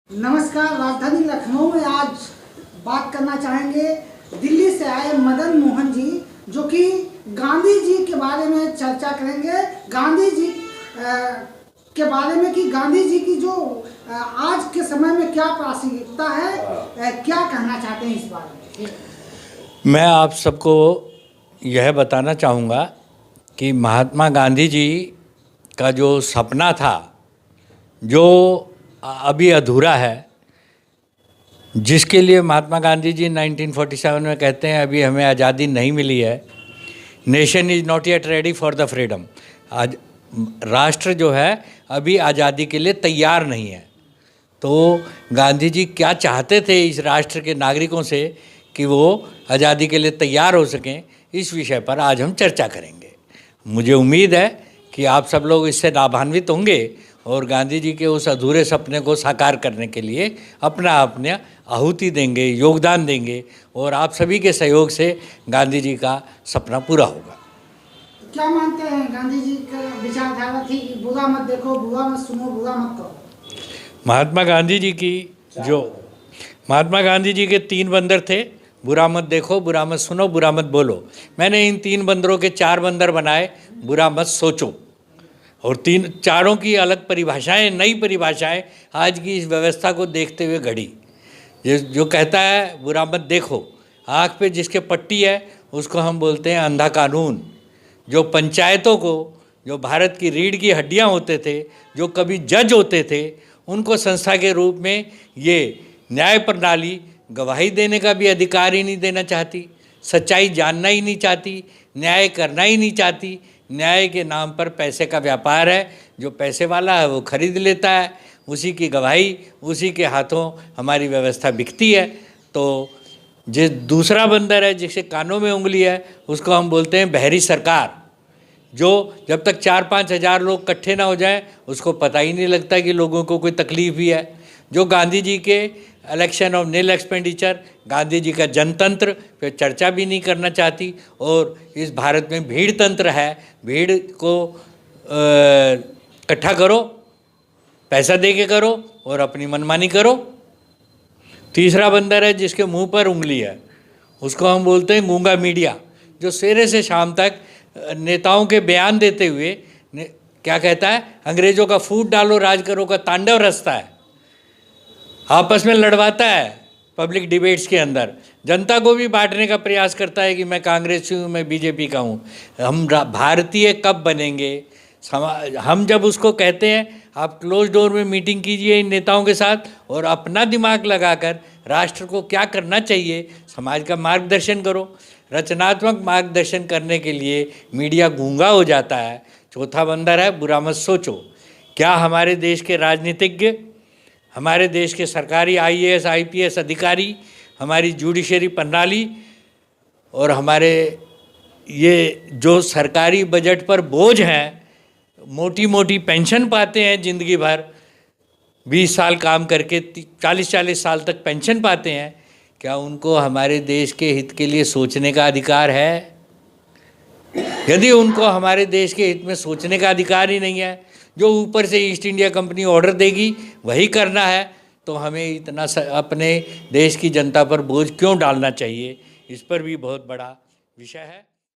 नमस्कार। राजधानी लखनऊ में आज बात करना चाहेंगे दिल्ली से आए मदन मोहन जी, जो कि गांधी जी के बारे में चर्चा करेंगे। गांधी जी के बारे में कि गांधी जी की जो आज के समय में क्या प्रासंगिकता है, क्या कहना चाहते हैं इस बारे में। मैं आप सबको यह बताना चाहूँगा कि महात्मा गांधी जी का जो सपना था, जो अभी अधूरा है, जिसके लिए महात्मा गांधी जी 1947 में कहते हैं अभी हमें आज़ादी नहीं मिली है, nation is not yet ready for the freedom. आज राष्ट्र जो है अभी आज़ादी के लिए तैयार नहीं है। तो गांधी जी क्या चाहते थे इस राष्ट्र के नागरिकों से कि वो आज़ादी के लिए तैयार हो सकें, इस विषय पर आज हम चर्चा करेंगे। मुझे उम्मीद है कि आप सब लोग इससे लाभान्वित होंगे और गांधी जी के उस अधूरे सपने को साकार करने के लिए अपना आहुति देंगे, योगदान देंगे और आप सभी के सहयोग से गांधी जी का सपना पूरा होगा। क्या मानते हैं गांधी जी का विचारधारा थी कि बुरा मत देखो, बुरा मत सुनो, बुरा मत करो। महात्मा गांधी जी के 3 बंदर थे, बुरा मत देखो, बुरा मत सुनो, बुरा मत बोलो। मैंने इन 3 बंदरों के 4 बंदर बनाए, बुरा मत सोचो। और चारों की अलग परिभाषाएं, नई परिभाषाएं आज की इस व्यवस्था को देखते हुए घड़ी। जो कहता है बुरा मत देखो, आँख पे जिसके पट्टी है उसको हम बोलते हैं अंधा कानून। जो पंचायतों को, जो भारत की रीढ़ की हड्डियां होते थे, जो कभी जज होते थे, उनको संस्था के रूप में ये न्याय प्रणाली गवाही देने का भी अधिकार ही नहीं देना चाहती, सच्चाई जानना ही नहीं चाहती, न्याय करना ही नहीं चाहती। न्याय के नाम पर पैसे का व्यापार है, जो पैसे वाला है वो खरीद लेता है, उसी की गवाही, उसी के हाथों हमारी व्यवस्था बिकती है। तो जो दूसरा बंदर है जिसे कानों में उंगली है, उसको हम बोलते हैं बहरी सरकार। जो जब तक 4-5 हज़ार लोग इकट्ठे ना हो जाएं, उसको पता ही नहीं लगता कि लोगों को कोई तकलीफ भी है। जो गांधी जी के election of nil expenditure, Gandhi ji का जनतंत्र पे चर्चा भी नहीं करना चाहती। और इस भारत में भीड़ तंत्र है, भीड़ को इकट्ठा करो, पैसा दे के करो और अपनी मनमानी करो। तीसरा बंदर है जिसके मुंह पर उंगली है, उसको हम बोलते हैं गूंगा मीडिया, जो सवेरे से शाम तक नेताओं के बयान देते हुए क्या कहता है, अंग्रेज़ों का फूट डालो राज करो का तांडव रचता है, आपस में लड़वाता है पब्लिक डिबेट्स के अंदर, जनता को भी बांटने का प्रयास करता है कि मैं कांग्रेस हूँ, मैं बीजेपी का हूँ। हम भारतीय कब बनेंगे? हम जब उसको कहते हैं आप क्लोज डोर में मीटिंग कीजिए इन नेताओं के साथ और अपना दिमाग लगाकर राष्ट्र को क्या करना चाहिए, समाज का मार्गदर्शन करो। रचनात्मक मार्गदर्शन करने के लिए मीडिया गूंगा हो जाता है। चौथा बंदर है बुरा मत सोचो। क्या हमारे देश के राजनीतिज्ञ, हमारे देश के सरकारी IAS IPS अधिकारी, हमारी जुडिशरी प्रणाली और हमारे ये जो सरकारी बजट पर बोझ हैं, मोटी मोटी पेंशन पाते हैं ज़िंदगी भर, 20 साल काम करके 40-40 साल तक पेंशन पाते हैं, क्या उनको हमारे देश के हित के लिए सोचने का अधिकार है? यदि उनको हमारे देश के हित में सोचने का अधिकार ही नहीं है, जो ऊपर से ईस्ट इंडिया कंपनी ऑर्डर देगी वही करना है, तो हमें इतना अपने देश की जनता पर बोझ क्यों डालना चाहिए? इस पर भी बहुत बड़ा विषय है।